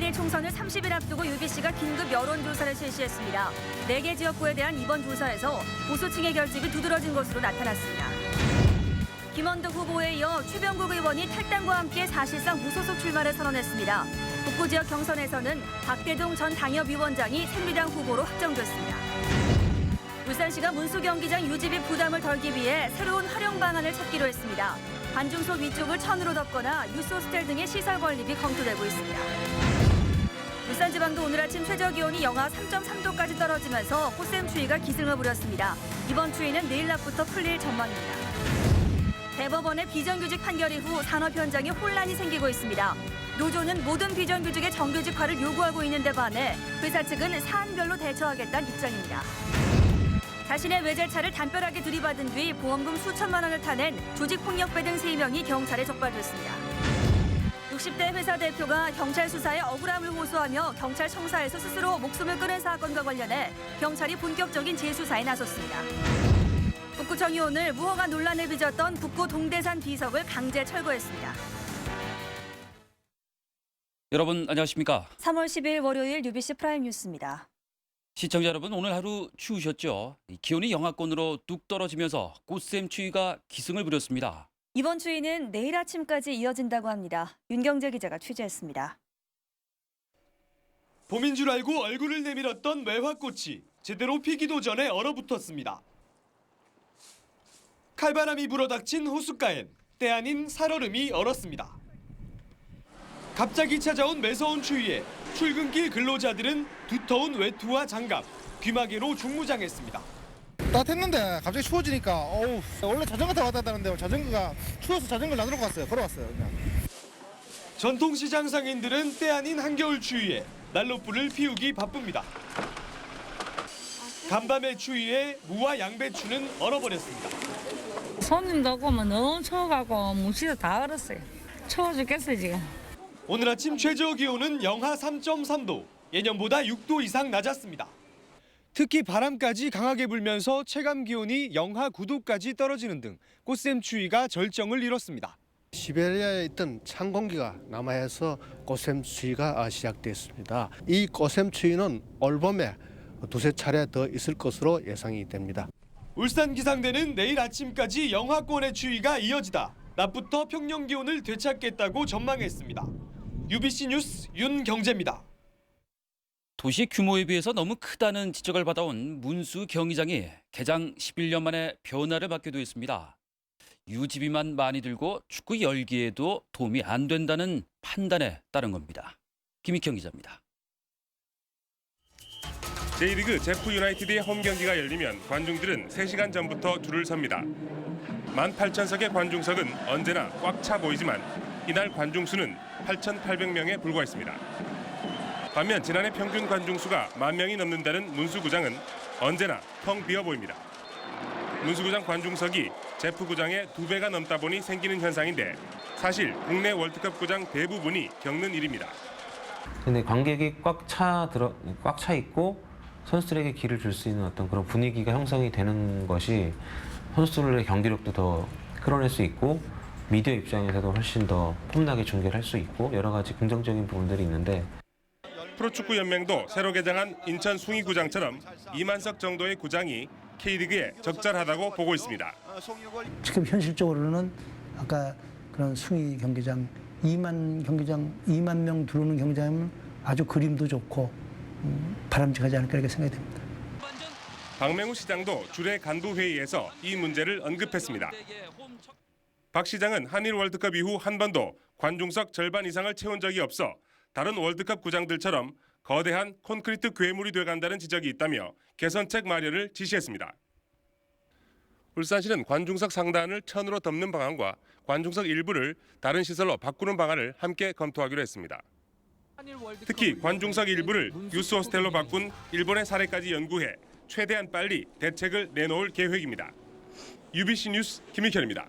내일 총선을 30일 앞두고 UBC가 긴급 여론조사를 실시했습니다. 4개 지역구에 대한 이번 조사에서 보수층의 결집이 두드러진 것으로 나타났습니다. 김원덕 후보에 이어 최병국 의원이 탈당과 함께 사실상 무소속 출마를 선언했습니다. 북구 지역 경선에서는 박대동 전 당협위원장이 새누리당 후보로 확정됐습니다. 울산시가 문수 경기장 유지비 부담을 덜기 위해 새로운 활용 방안을 찾기로 했습니다. 관중석 위쪽을 천으로 덮거나 뉴스호스텔 등의 시설 건립이 검토되고 있습니다. 울산지방도 오늘 아침 최저기온이 영하 3.3도까지 떨어지면서 꽃샘추위가 기승을 부렸습니다. 이번 추위는 내일 낮부터 풀릴 전망입니다. 대법원의 비정규직 판결 이후 산업 현장에 혼란이 생기고 있습니다. 노조는 모든 비정규직의 정규직화를 요구하고 있는데 반해 회사 측은 사안별로 대처하겠다는 입장입니다. 자신의 외제차를 담벼락에 들이받은 뒤 보험금 수천만 원을 타낸 조직폭력배 등 3명이 경찰에 적발됐습니다. 60대 회사 대표가 경찰 수사에 억울함을 호소하며 경찰 청사에서 스스로 목숨을 끊은 사건과 관련해 경찰이 본격적인 재수사에 나섰습니다. 북구청이 오늘 무허가 논란을 빚었던 북구 동대산 비석을 강제 철거했습니다. 여러분 안녕하십니까? 3월 10일 월요일 UBC 프라임 뉴스입니다. 시청자 여러분 오늘 하루 추우셨죠? 기온이 영하권으로 뚝 떨어지면서 꽃샘추위가 기승을 부렸습니다. 이번 추위는 내일 아침까지 이어진다고 합니다. 윤경재 기자가 취재했습니다. 봄인 줄 알고 얼굴을 내밀었던 매화꽃이 제대로 피기도 전에 얼어붙었습니다. 칼바람이 불어닥친 호숫가엔 때 아닌 살얼음이 얼었습니다. 갑자기 찾아온 매서운 추위에 출근길 근로자들은 두터운 외투와 장갑, 귀마개로 중무장했습니다. 따뜻했는데 갑자기 추워지니까 원래 자전거 타고 왔다 갔는데 자전거가 추워서 자전거를 안 들고 갔어요. 걸어왔어요 그냥. 전통시장 상인들은 때 아닌 한겨울 추위에 난로불을 피우기 바쁩니다. 간밤의 추위에 무와 양배추는 얼어버렸습니다. 손님도 오고 너무 추워가고 무시도 다 얼었어요. 추워 죽겠어요 지금. 오늘 아침 최저 기온은 영하 3.3도, 예년보다 6도 이상 낮았습니다. 특히 바람까지 강하게 불면서 체감 기온이 영하 9도까지 떨어지는 등 꽃샘추위가 절정을 이뤘습니다. 시베리아에 있던 찬 공기가 남하해서 꽃샘추위가 시작됐습니다. 이 꽃샘추위는 올봄에 두세 차례 더 있을 것으로 예상이 됩니다. 울산 기상대는 내일 아침까지 영하권의 추위가 이어지다 낮부터 평년 기온을 되찾겠다고 전망했습니다. UBC 뉴스 윤경재입니다. 도시 규모에 비해서 너무 크다는 지적을 받아온 문수 경기장이 개장 11년 만에 변화를 받기도 했습니다. 유지비만 많이 들고 축구 열기에도 도움이 안 된다는 판단에 따른 겁니다. 김익형 기자입니다. J리그 제프 유나이티드의 홈 경기가 열리면 관중들은 3시간 전부터 줄을 섭니다. 18,000석의 관중석은 언제나 꽉 차 보이지만 이날 관중 수는 8,800명에 불과했습니다. 반면 지난해 평균 관중 수가 10,000명이 넘는다는 문수구장은 언제나 텅 비어 보입니다. 문수구장 관중석이 제프구장의 2배가 넘다 보니 생기는 현상인데 사실 국내 월드컵 구장 대부분이 겪는 일입니다. 근데 관객이 꽉 차 있고 선수들에게 기를 줄 수 있는 어떤 그런 분위기가 형성이 되는 것이 선수들의 경기력도 더 끌어낼 수 있고 미디어 입장에서도 훨씬 더 폼나게 중계를 할 수 있고 여러 가지 긍정적인 부분들이 있는데 프로축구 연맹도 새로 개장한 인천 숭이구장처럼 20,000석 정도의 구장이 K리그에 적절하다고 보고 있습니다. 지금 현실적으로는 아까 그런 숭이 경기장 2만 명 들어오는 경기장이면 아주 그림도 좋고 바람직하지 않을까 이렇게 생각이 됩니다. 박맹우 시장도 주례 간부 회의에서 이 문제를 언급했습니다. 박 시장은 한일 월드컵 이후 한 번도 관중석 절반 이상을 채운 적이 없어 다른 월드컵 구장들처럼 거대한 콘크리트 괴물이 돼간다는 지적이 있다며 개선책 마련을 지시했습니다. 울산시는 관중석 상단을 천으로 덮는 방안과 관중석 일부를 다른 시설로 바꾸는 방안을 함께 검토하기로 했습니다. 특히 관중석 일부를 유스 호스텔로 바꾼 일본의 사례까지 연구해 최대한 빨리 대책을 내놓을 계획입니다. UBC 뉴스 김익현입니다.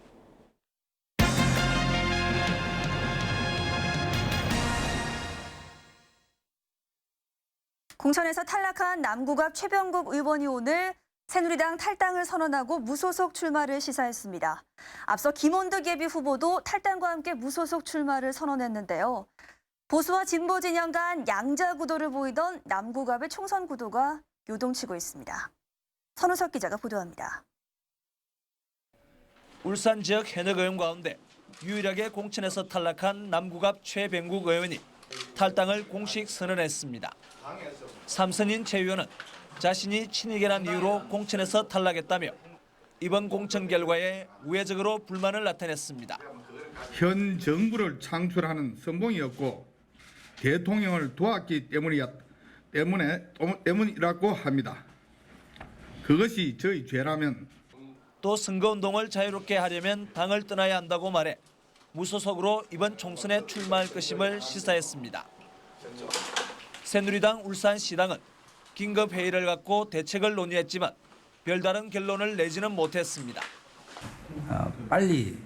공천에서 탈락한 남구갑 최병국 의원이 오늘 새누리당 탈당을 선언하고 무소속 출마를 시사했습니다. 앞서 김원덕 예비 후보도 탈당과 함께 무소속 출마를 선언했는데요. 보수와 진보 진영 간 양자 구도를 보이던 남구갑의 총선 구도가 요동치고 있습니다. 선우석 기자가 보도합니다. 울산 지역 현역 의원 가운데 유일하게 공천에서 탈락한 남구갑 최병국 의원이 탈당을 공식 선언했습니다. 삼선인 최 의원은 자신이 친이계란 이유로 공천에서 탈락했다며 이번 공천 결과에 우회적으로 불만을 나타냈습니다. 현 정부를 창출하는 선봉이었고 대통령을 도왔기 때문이라고 합니다. 그것이 저희 죄라면 또 선거운동을 자유롭게 하려면 당을 떠나야 한다고 말해 무소속으로 이번 총선에 출마할 것임을 시사했습니다. 새누리당 울산시당은 긴급회의를 갖고 대책을 논의했지만 별다른 결론을 내지는 못했습니다. 빨리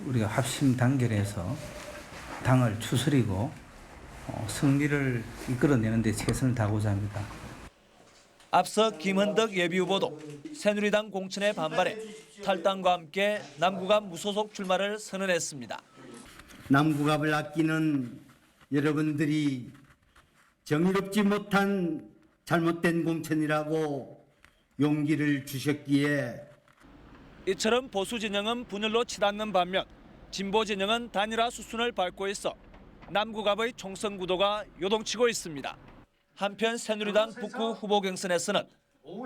우리가 합심 단결해서 당을 추스리고 승리를 이끌어내는 데 최선을 다하고자 합니다. 앞서 김은덕 예비후보도 새누리당 공천에 반발해 탈당과 함께 남구갑 무소속 출마를 선언했습니다. 남구갑을 아끼는 여러분들이 정의롭지 못한 잘못된 공천이라고 용기를 주셨기에 이처럼 보수 진영은 분열로 치닫는 반면 진보 진영은 단일화 수순을 밟고 있어 남구갑의 총선 구도가 요동치고 있습니다. 한편 새누리당 북구 후보 경선에서는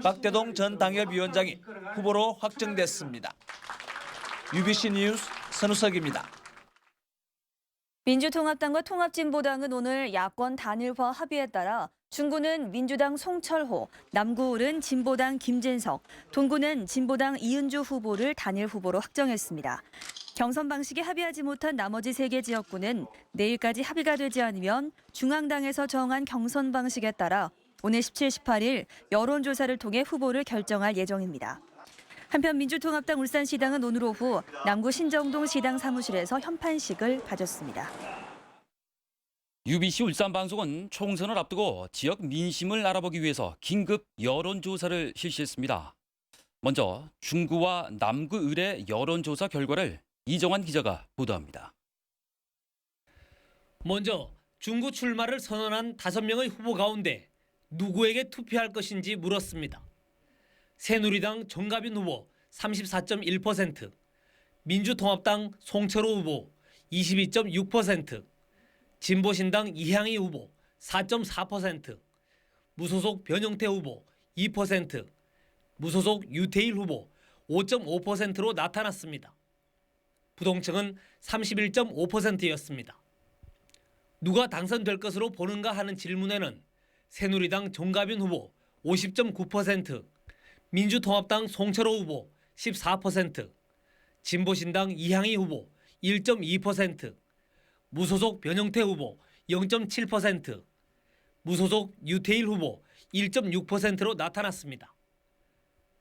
박대동 전 당협위원장이 후보로 확정됐습니다. UBC 뉴스 선우석입니다. 민주통합당과 통합진보당은 오늘 야권 단일화 합의에 따라 중구는 민주당 송철호, 남구을은 진보당 김진석, 동구는 진보당 이은주 후보를 단일 후보로 확정했습니다. 경선 방식에 합의하지 못한 나머지 3개 지역구는 내일까지 합의가 되지 않으면 중앙당에서 정한 경선 방식에 따라 오늘 17, 18일 여론조사를 통해 후보를 결정할 예정입니다. 한편 민주통합당 울산시당은 오늘 오후 남구 신정동 시당 사무실에서 현판식을 가졌습니다. UBC 울산방송은 총선을 앞두고 지역 민심을 알아보기 위해서 긴급 여론조사를 실시했습니다. 먼저 중구와 남구을의 여론조사 결과를 이정환 기자가 보도합니다. 먼저 중구 출마를 선언한 5명의 후보 가운데 누구에게 투표할 것인지 물었습니다. 새누리당 정가빈 후보 34.1%, 민주통합당 송철호 후보 22.6%, 진보신당 이향희 후보 4.4%, 무소속 변형태 후보 2%, 무소속 유태일 후보 5.5%로 나타났습니다. 부동층은 31.5%였습니다. 누가 당선될 것으로 보는가 하는 질문에는 새누리당 정가빈 후보 50.9%, 민주통합당 송철호 후보 14%, 진보신당 이향희 후보 1.2%, 무소속 변형태 후보 0.7%, 무소속 유태일 후보 1.6%로 나타났습니다.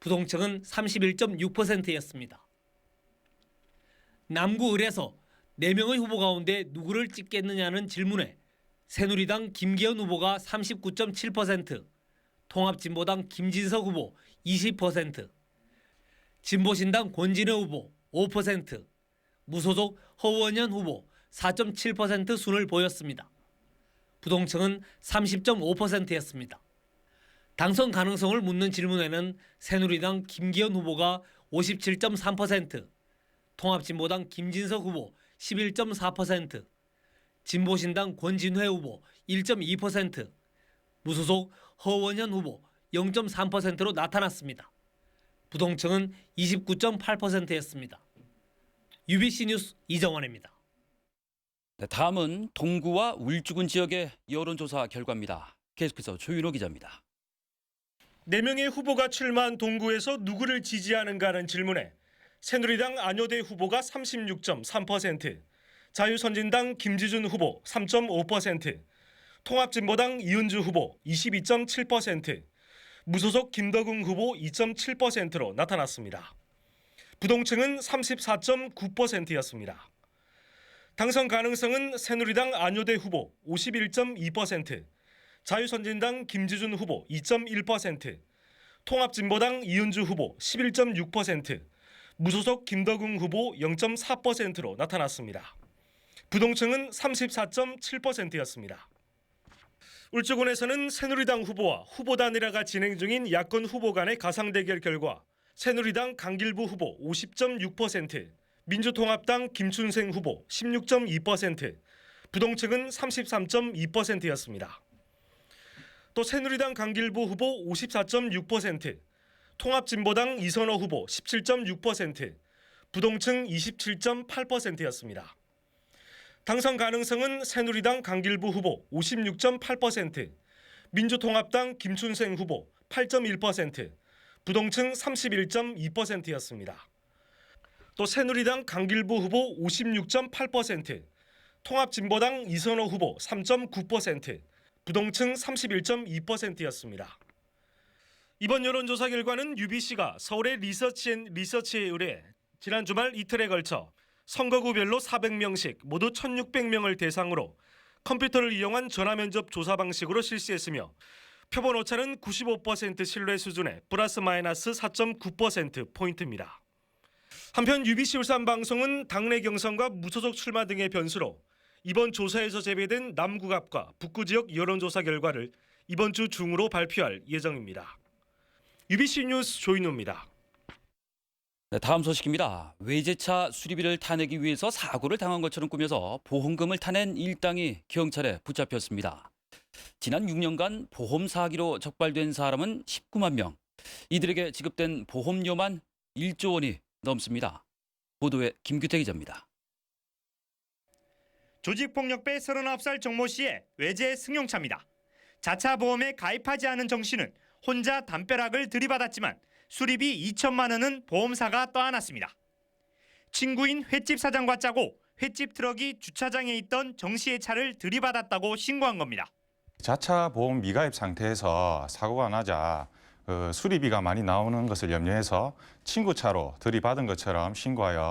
부동층은 31.6%였습니다. 남구을에서 4명의 후보 가운데 누구를 찍겠느냐는 질문에 새누리당 김기현 후보가 39.7%, 통합진보당 김진석 후보 20%, 진보신당 권진혜 후보 5%, 무소속 허원현 후보 4.7% 순을 보였습니다. 부동층은 30.5%였습니다. 당선 가능성을 묻는 질문에는 새누리당 김기현 후보가 57.3%, 통합진보당 김진석 후보 11.4%, 진보신당 권진회 후보 1.2%, 무소속 허원현 후보 0.3%로 나타났습니다. 부동층은 29.8%였습니다. UBC 뉴스 이정환입니다. 다음은 동구와 울주군 지역의 여론조사 결과입니다. 계속해서 조윤호 기자입니다. 4명의 후보가 출마한 동구에서 누구를 지지하는가 하는 질문에 새누리당 안효대 후보가 36.3%, 자유선진당 김지준 후보 3.5%, 통합진보당 이은주 후보 22.7%, 무소속 김덕웅 후보 2.7%로 나타났습니다. 부동층은 34.9%였습니다. 당선 가능성은 새누리당 안효대 후보 51.2%, 자유선진당 김지준 후보 2.1%, 통합진보당 이은주 후보 11.6%, 무소속 김덕웅 후보 0.4%로 나타났습니다. 부동층은 34.7%였습니다. 울주군에서는 새누리당 후보와 후보 단일화가 진행 중인 야권 후보 간의 가상 대결 결과 새누리당 강길부 후보 50.6%, 민주통합당 김춘생 후보 16.2%, 부동층은 33.2%였습니다. 또 새누리당 강길부 후보 54.6%, 통합진보당 이선호 후보 17.6%, 부동층 27.8%였습니다. 당선 가능성은 새누리당 강길부 후보 56.8%, 민주통합당 김춘생 후보 8.1%, 부동층 31.2%였습니다. 또 새누리당 강길부 후보 56.8%, 통합진보당 이선호 후보 3.9%, 부동층 31.2%였습니다. 이번 여론조사 결과는 UBC가 서울의 리서치에 의뢰 지난 주말 이틀에 걸쳐 선거구별로 400명씩 모두 1,600명을 대상으로 컴퓨터를 이용한 전화면접 조사 방식으로 실시했으며 표본 오차는 95% 신뢰 수준의 플러스 마이너스 4.9%포인트입니다. 한편 UBC 울산방송은 당내 경선과 무소속 출마 등의 변수로 이번 조사에서 제외된 남구갑과 북구 지역 여론조사 결과를 이번 주 중으로 발표할 예정입니다. UBC 뉴스 조인우입니다. 네, 다음 소식입니다. 외제차 수리비를 타내기 위해서 사고를 당한 것처럼 꾸며서 보험금을 타낸 일당이 경찰에 붙잡혔습니다. 지난 6년간 보험 사기로 적발된 사람은 19만 명. 이들에게 지급된 보험료만 1조 원이 넘습니다. 보도에 김규태 기자입니다. 조직폭력배 39살 정모 씨의 외제 승용차입니다. 자차 보험에 가입하지 않은 정 씨는 혼자 담벼락을 들이받았지만 수리비 2천만 원은 보험사가 떠안았습니다. 친구인 횟집 사장과 짜고 횟집 트럭이 주차장에 있던 정 씨의 차를 들이받았다고 신고한 겁니다. 자차 보험 미가입 상태에서 사고가 나자 수리비가 많이 나오는 것을 염려해서 친구 차로 들이받은 것처럼 신고하여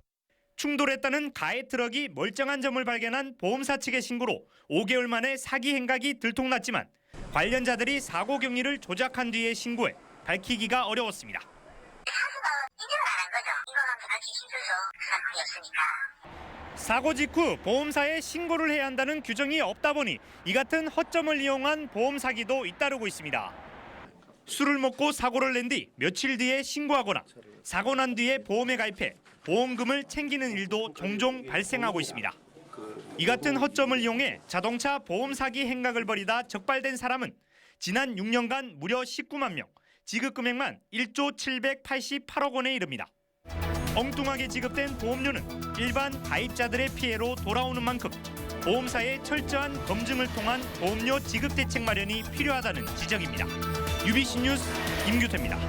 충돌했다는 가해 트럭이 멀쩡한 점을 발견한 보험사 측의 신고로 5개월 만에 사기 행각이 들통났지만 관련자들이 사고 경위를 조작한 뒤에 신고해 밝히기가 어려웠습니다. 사고 직후 보험사에 신고를 해야 한다는 규정이 없다 보니 이 같은 허점을 이용한 보험 사기도 잇따르고 있습니다. 술을 먹고 사고를 낸 뒤 며칠 뒤에 신고하거나 사고 난 뒤에 보험에 가입해 보험금을 챙기는 일도 종종 발생하고 있습니다. 이 같은 허점을 이용해 자동차 보험 사기 행각을 벌이다 적발된 사람은 지난 6년간 무려 19만 명, 지급 금액만 1조 788억 원에 이릅니다. 엉뚱하게 지급된 보험료는 일반 가입자들의 피해로 돌아오는 만큼 보험사의 철저한 검증을 통한 보험료 지급 대책 마련이 필요하다는 지적입니다. UBC 뉴스 김규태입니다.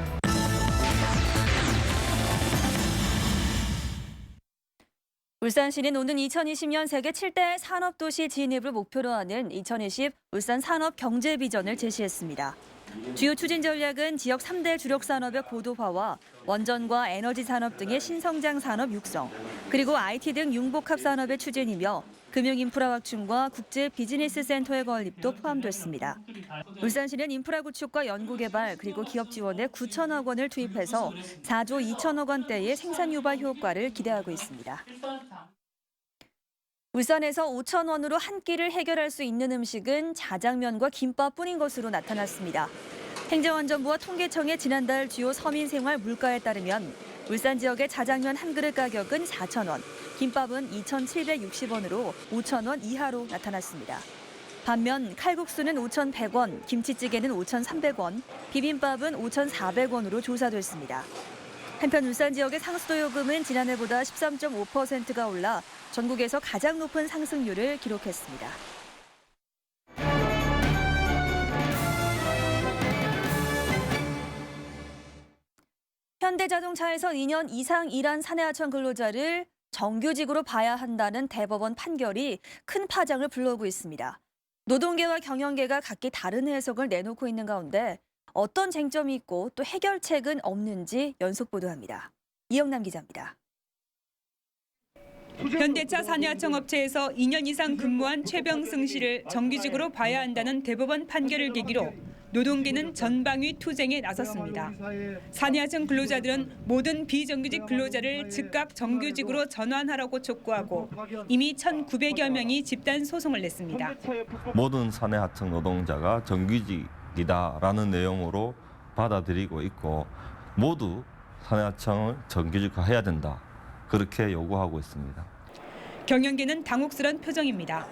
울산시는 오는 2020년 세계 7대 산업도시 진입을 목표로 하는 2020 울산 산업경제비전을 제시했습니다. 주요 추진 전략은 지역 3대 주력 산업의 고도화와 원전과 에너지 산업 등의 신성장 산업 육성, 그리고 IT 등 융복합 산업의 추진이며 금융 인프라 확충과 국제 비즈니스 센터의 건립도 포함됐습니다. 울산시는 인프라 구축과 연구 개발 그리고 기업 지원에 9천억 원을 투입해서 4조 2천억 원대의 생산 유발 효과를 기대하고 있습니다. 울산에서 5천 원으로 한 끼를 해결할 수 있는 음식은 자장면과 김밥뿐인 것으로 나타났습니다. 행정안전부와 통계청의 지난달 주요 서민생활 물가에 따르면 울산 지역의 자장면 한 그릇 가격은 4천 원, 김밥은 2,760원으로 5천 원 이하로 나타났습니다. 반면 칼국수는 5,100원, 김치찌개는 5,300원, 비빔밥은 5,400원으로 조사됐습니다. 한편 울산 지역의 상수도 요금은 지난해보다 13.5%가 올라 전국에서 가장 높은 상승률을 기록했습니다. 현대자동차에서 2년 이상 일한 사내하청 근로자를 정규직으로 봐야 한다는 대법원 판결이 큰 파장을 불러오고 있습니다. 노동계와 경영계가 각기 다른 해석을 내놓고 있는 가운데 어떤 쟁점이 있고 또 해결책은 없는지 연속 보도합니다. 이영남 기자입니다. 현대차 사내하청 업체에서 2년 이상 근무한 최병승 씨를 정규직으로 봐야 한다는 대법원 판결을 계기로 노동계는 전방위 투쟁에 나섰습니다. 산해하청 근로자들은 모든 비정규직 근로자를 즉각 정규직으로 전환하라고 촉구하고 이미 1,900여 명이 집단 소송을 냈습니다. 모든 산해하청 노동자가 정규직이다라는 내용으로 받아들이고 있고 모두 산해하청을 정규직화해야 된다. 그렇게 요구하고 있습니다. 경영계는 당혹스런 표정입니다.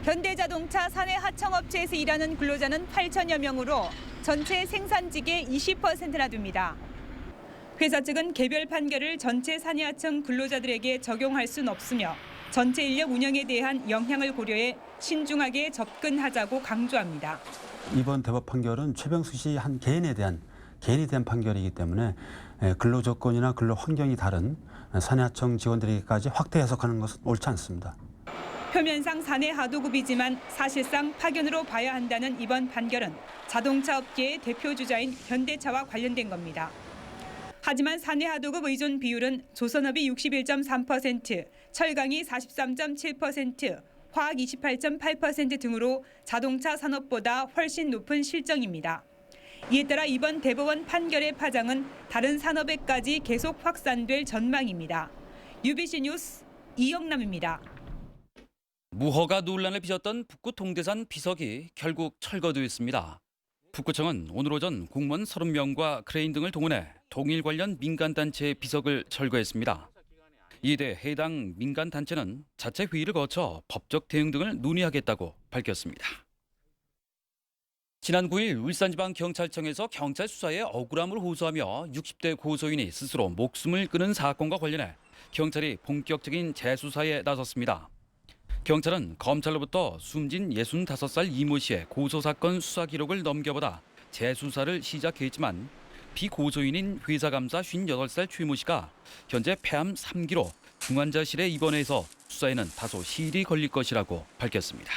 현대자동차 산해하청업체에서 일하는 근로자는 8천여 명으로 전체 생산직의 20%나 됩니다. 회사 측은 개별 판결을 전체 산해하청 근로자들에게 적용할 수는 없으며 전체 인력 운영에 대한 영향을 고려해 신중하게 접근하자고 강조합니다. 이번 대법 판결은 최병수 씨 한 개인에 대한 판결이기 때문에 근로 조건이나 근로 환경이 다른 산해하청 직원들에게까지 확대 해석하는 것은 옳지 않습니다. 표면상 산해 하도급이지만 사실상 파견으로 봐야 한다는 이번 판결은 자동차 업계의 대표 주자인 현대차와 관련된 겁니다. 하지만 산해 하도급 의존 비율은 조선업이 61.3%, 철강이 43.7%, 화학 28.8% 등으로 자동차 산업보다 훨씬 높은 실정입니다. 이에 따라 이번 대법원 판결의 파장은 다른 산업에까지 계속 확산될 전망입니다. UBC 뉴스 이영남입니다. 무허가 논란을 빚었던 북구 동대산 비석이 결국 철거됐습니다. 북구청은 오늘 오전 공무원 30명과 크레인 등을 동원해 동일 관련 민간단체의 비석을 철거했습니다. 이에 대해 해당 민간단체는 자체 회의를 거쳐 법적 대응 등을 논의하겠다고 밝혔습니다. 지난 9일 울산지방경찰청에서 경찰 수사에 억울함을 호소하며 60대 고소인이 스스로 목숨을 끊은 사건과 관련해 경찰이 본격적인 재수사에 나섰습니다. 경찰은 검찰로부터 숨진 65살 이모 씨의 고소사건 수사 기록을 넘겨받아 재수사를 시작했지만 비고소인인 회사감사 58살 최모 씨가 현재 폐암 3기로 중환자실에 입원해서 수사에는 다소 시일이 걸릴 것이라고 밝혔습니다.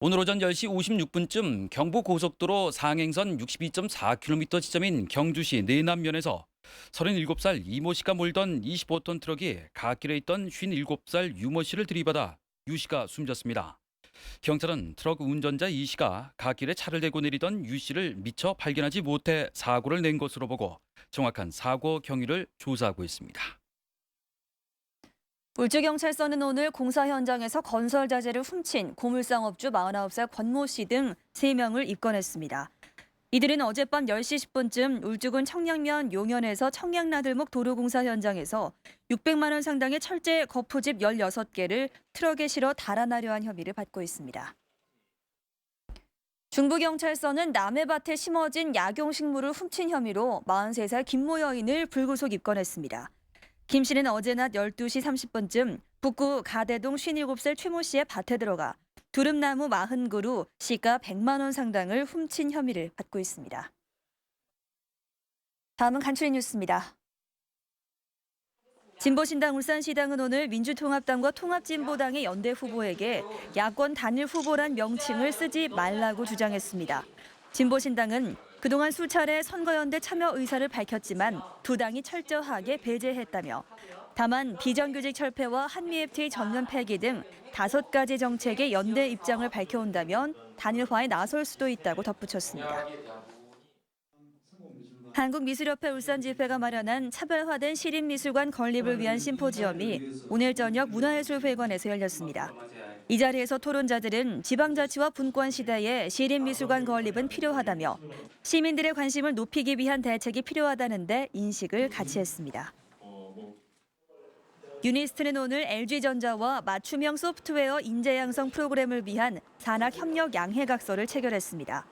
오늘 오전 10시 56분쯤 경부고속도로 상행선 62.4km 지점인 경주시 내남면에서 37살 이모 씨가 몰던 25톤 트럭이 갓길에 있던 57살 유모 씨를 들이받아 유 씨가 숨졌습니다. 경찰은 트럭 운전자 이 씨가 갓길에 차를 대고 내리던 유 씨를 미처 발견하지 못해 사고를 낸 것으로 보고 정확한 사고 경위를 조사하고 있습니다. 울주경찰서는 오늘 공사 현장에서 건설 자재를 훔친 고물상업주 49살 권모 씨 등 3명을 입건했습니다. 이들은 어젯밤 10시 10분쯤 울주군 청량면 용현에서 청량나들목 도로공사 현장에서 600만 원 상당의 철제 거푸집 16개를 트럭에 실어 달아나려 한 혐의를 받고 있습니다. 중부경찰서는 남의 밭에 심어진 약용식물을 훔친 혐의로 43살 김모 여인을 불구속 입건했습니다. 김 씨는 어제 낮 12시 30분쯤 북구 가대동 57살 최모 씨의 밭에 들어가 두릅나무 40그루 시가 100만 원 상당을 훔친 혐의를 받고 있습니다. 다음은 간추린 뉴스입니다. 진보신당 울산시당은 오늘 민주통합당과 통합진보당의 연대 후보에게 야권 단일 후보란 명칭을 쓰지 말라고 주장했습니다. 진보신당은 그동안 수차례 선거연대 참여 의사를 밝혔지만 두 당이 철저하게 배제했다며 다만 비정규직 철폐와 한미 FTA 전면 폐기 등 5가지 정책의 연대 입장을 밝혀온다면 단일화에 나설 수도 있다고 덧붙였습니다. 한국미술협회 울산집회가 마련한 차별화된 시립미술관 건립을 위한 심포지엄이 오늘 저녁 문화예술회관에서 열렸습니다. 이 자리에서 토론자들은 지방자치와 분권 시대에 시립미술관 건립은 필요하다며 시민들의 관심을 높이기 위한 대책이 필요하다는 데 인식을 같이 했습니다. 유니스트는 오늘 LG전자와 맞춤형 소프트웨어 인재 양성 프로그램을 위한 산학협력 양해각서를 체결했습니다.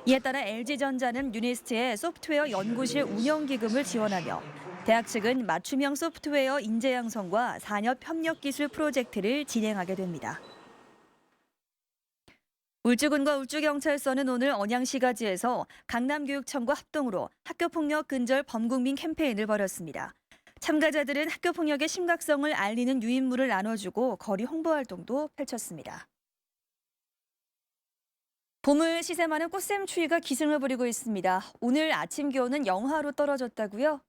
이에 따라 LG전자는 유니스트에 소프트웨어 연구실 운영기금을 지원하며 대학 측은 맞춤형 소프트웨어 인재 양성과 산업협력기술 프로젝트를 진행하게 됩니다. 울주군과 울주경찰서는 오늘 언양시가지에서 강남교육청과 합동으로 학교폭력 근절 범국민 캠페인을 벌였습니다. 참가자들은 학교폭력의 심각성을 알리는 유인물을 나눠주고 거리 홍보 활동도 펼쳤습니다. 봄을 시샘하는 꽃샘추위가 기승을 부리고 있습니다. 오늘 아침 기온은 영하로 떨어졌다고요?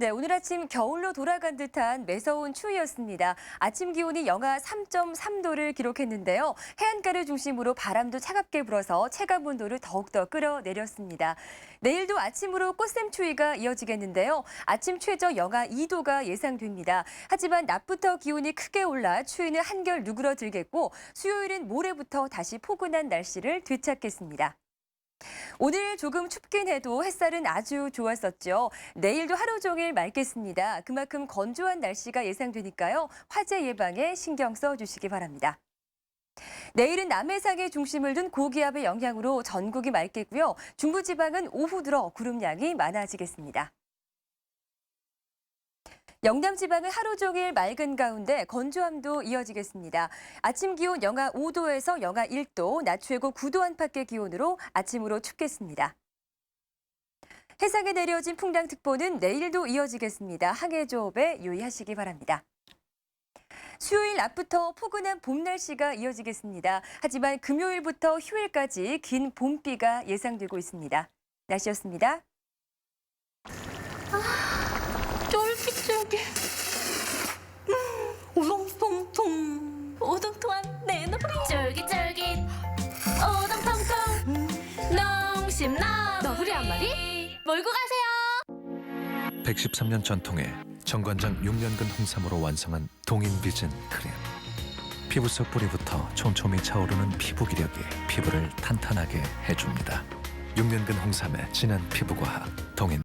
네, 오늘 아침 겨울로 돌아간 듯한 매서운 추위였습니다. 아침 기온이 영하 3.3도를 기록했는데요. 해안가를 중심으로 바람도 차갑게 불어서 체감 온도를 더욱더 끌어내렸습니다. 내일도 아침으로 꽃샘추위가 이어지겠는데요. 아침 최저 영하 2도가 예상됩니다. 하지만 낮부터 기온이 크게 올라 추위는 한결 누그러들겠고 수요일은 모레부터 다시 포근한 날씨를 되찾겠습니다. 오늘 조금 춥긴 해도 햇살은 아주 좋았었죠. 내일도 하루 종일 맑겠습니다. 그만큼 건조한 날씨가 예상되니까요. 화재 예방에 신경 써주시기 바랍니다. 내일은 남해상에 중심을 둔 고기압의 영향으로 전국이 맑겠고요. 중부지방은 오후 들어 구름량이 많아지겠습니다. 영남 지방은 하루 종일 맑은 가운데 건조함도 이어지겠습니다. 아침 기온 영하 5도에서 영하 1도, 낮 최고 9도 안팎의 기온으로 아침으로 춥겠습니다. 해상에 내려진 풍랑특보는 내일도 이어지겠습니다. 항해조업에 유의하시기 바랍니다. 수요일 낮부터 포근한 봄 날씨가 이어지겠습니다. 하지만 금요일부터 휴일까지 긴 봄비가 예상되고 있습니다. 날씨였습니다. 쫄깃쫄깃 오동통통 오동통한 내 너구리 쫄깃쫄깃 오동통통 농심 너구리 한 마리 몰고 가세요. 113년 전통의 정관장 6년근 홍삼으로 완성한 동인비진 크림. 피부 속 뿌리부터 촘촘히 차오르는 피부 기력이 피부를 탄탄하게 해줍니다. 6년근 홍삼의 진한 피부과학 동인